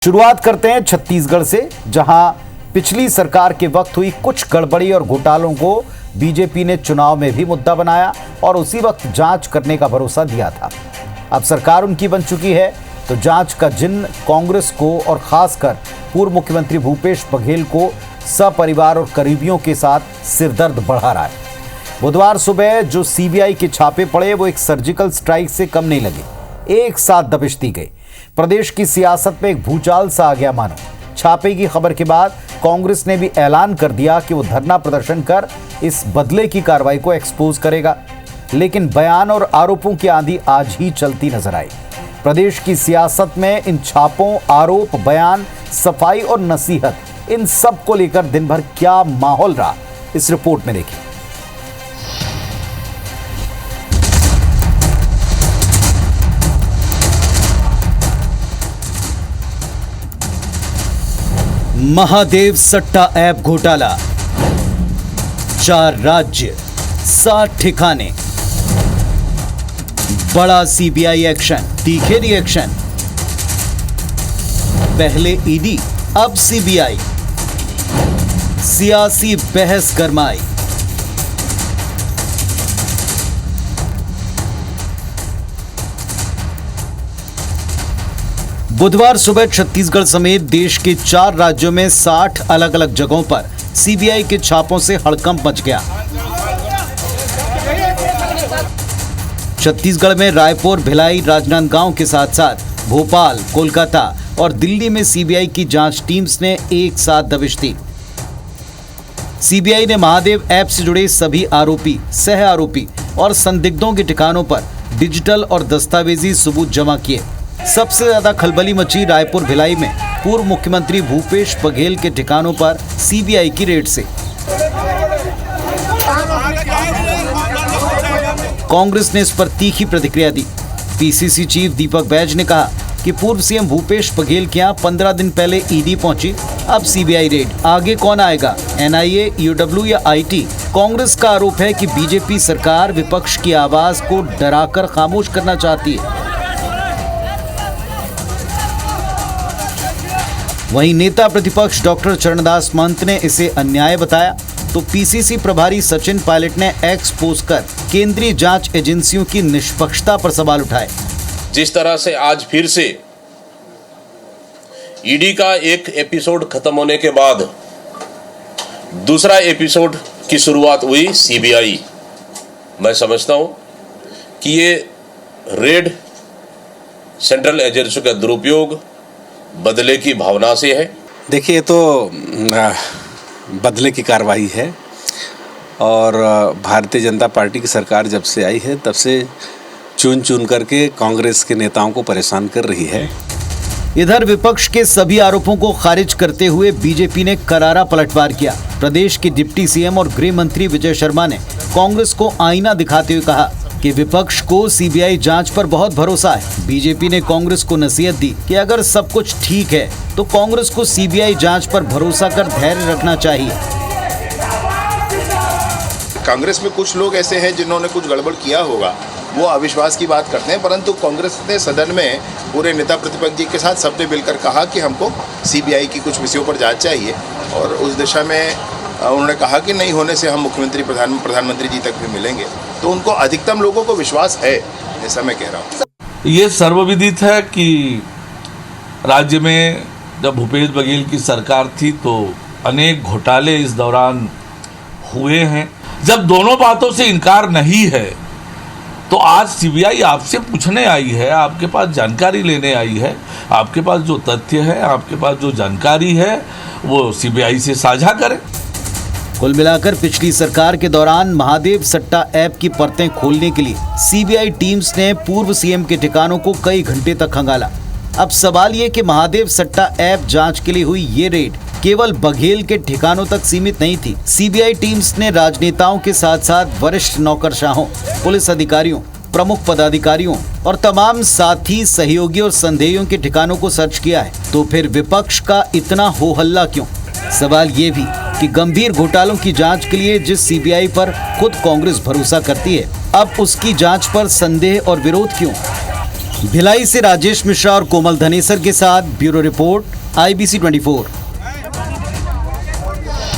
शुरुआत करते हैं छत्तीसगढ़ से, जहां पिछली सरकार के वक्त हुई कुछ गड़बड़ी और घोटालों को बीजेपी ने चुनाव में भी मुद्दा बनाया और उसी वक्त जांच करने का भरोसा दिया था। अब सरकार उनकी बन चुकी है तो जांच का जिन्न कांग्रेस को और खासकर पूर्व मुख्यमंत्री भूपेश बघेल को सपरिवार और करीबियों के साथ सिरदर्द बढ़ा रहा है। बुधवार सुबह जो सीबीआई के छापे पड़े वो एक सर्जिकल स्ट्राइक से कम नहीं लगे, एक साथ दबिश दी गई। प्रदेश की सियासत में एक भूचाल सा आ गया मानो। छापे की खबर के बाद कांग्रेस ने भी ऐलान कर दिया कि वो धरना प्रदर्शन कर इस बदले की कार्रवाई को एक्सपोज करेगा, लेकिन बयान और आरोपों की आंधी आज ही चलती नजर आई। प्रदेश की सियासत में इन छापों, आरोप, बयान, सफाई और नसीहत, इन सब को लेकर दिन भर क्या माहौल रहा, इस रिपोर्ट में देखिए। महादेव सट्टा ऐप घोटाला, 4 राज्य, 7 ठिकाने, बड़ा सीबीआई एक्शन, तीखे रिएक्शन। पहले ईडी, अब सीबीआई, सियासी बहस गरमाई। बुधवार सुबह छत्तीसगढ़ समेत देश के 4 राज्यों में 60 अलग अलग जगहों पर सीबीआई के छापों से हड़कंप मच गया। छत्तीसगढ़ में रायपुर, भिलाई, राजनांदगांव के साथ साथ भोपाल, कोलकाता और दिल्ली में सीबीआई की जांच टीम्स ने एक साथ दबिश दी। सीबीआई ने महादेव ऐप से जुड़े सभी आरोपी, सह आरोपी और संदिग्धों के ठिकानों पर डिजिटल और दस्तावेजी सबूत जमा किए। सबसे ज्यादा खलबली मची रायपुर, भिलाई में पूर्व मुख्यमंत्री भूपेश बघेल के ठिकानों पर सीबीआई की रेड से। कांग्रेस ने इस पर तीखी प्रतिक्रिया दी। पीसीसी चीफ दीपक बैज ने कहा कि पूर्व सीएम भूपेश बघेल के यहाँ 15 दिन पहले ईडी पहुंची, अब सीबीआई रेड। आगे कौन आएगा, एनआईए, ईओडब्ल्यू या आईटी? कांग्रेस का आरोप है कि बीजेपी सरकार विपक्ष की आवाज को डराकर खामोश करना चाहती है। वहीं नेता प्रतिपक्ष डॉक्टर चरणदास महंत ने इसे अन्याय बताया तो पीसीसी प्रभारी सचिन पायलट ने एक्स पोस्ट कर केंद्रीय जांच एजेंसियों की निष्पक्षता पर सवाल उठाए। जिस तरह से आज फिर से ईडी का एक एपिसोड खत्म होने के बाद दूसरा एपिसोड की शुरुआत हुई सीबीआई, मैं समझता हूं कि ये रेड सेंट्रल एजेंसी का दुरुपयोग बदले की भावना से है। देखिए, ये तो बदले की कार्रवाई है और भारतीय जनता पार्टी की सरकार जब से आई है तब से चुन चुन करके कांग्रेस के नेताओं को परेशान कर रही है। इधर विपक्ष के सभी आरोपों को खारिज करते हुए बीजेपी ने करारा पलटवार किया। प्रदेश के डिप्टी सीएम और गृह मंत्री विजय शर्मा ने कांग्रेस को आईना दिखाते हुए कहा कि विपक्ष को सीबीआई जांच पर बहुत भरोसा है। बीजेपी ने कांग्रेस को नसीहत दी कि अगर सब कुछ ठीक है तो कांग्रेस को सीबीआई जांच पर भरोसा कर धैर्य रखना चाहिए। कांग्रेस में कुछ लोग ऐसे हैं जिन्होंने कुछ गड़बड़ किया होगा, वो अविश्वास की बात करते हैं, परंतु कांग्रेस ने सदन में पूरे नेता प्रतिपक्ष जी के साथ सबने मिलकर कहा कि हमको सीबीआई की कुछ विषयों पर जांच चाहिए और उस दिशा में उन्होंने कहा कि नहीं होने से हम मुख्यमंत्री प्रधानमंत्री जी तक भी मिलेंगे। तो उनको अधिकतम लोगों को विश्वास है, ऐसा मैं कह रहा हूँ। ये सर्वविदित है कि राज्य में जब भूपेश बघेल की सरकार थी तो अनेक घोटाले इस दौरान हुए हैं। जब दोनों बातों से इनकार नहीं है तो आज सीबीआई आपसे पूछने आई है, आपके पास जानकारी लेने आई है। आपके पास जो तथ्य है, आपके पास जो जानकारी है वो सीबीआई से साझा करें। कुल मिलाकर पिछली सरकार के दौरान महादेव सट्टा ऐप की परतें खोलने के लिए सीबीआई टीम्स ने पूर्व सीएम के ठिकानों को कई घंटे तक खंगाला। अब सवाल ये कि महादेव सट्टा ऐप जांच के लिए हुई ये रेड केवल बघेल के ठिकानों तक सीमित नहीं थी। सीबीआई टीम्स ने राजनेताओं के साथ साथ वरिष्ठ नौकरशाहों, पुलिस अधिकारियों, प्रमुख पदाधिकारियों और तमाम साथी, सहयोगी और संदेहियों के ठिकानों को सर्च किया है। तो फिर विपक्ष का इतना हो हल्ला क्यों? सवाल ये भी कि गंभीर घोटालों की जांच के लिए जिस सीबीआई पर खुद कांग्रेस भरोसा करती है, अब उसकी जांच पर संदेह और विरोध क्यों? भिलाई से राजेश मिश्रा और कोमल धनेसर के साथ ब्यूरो रिपोर्ट IBC 24।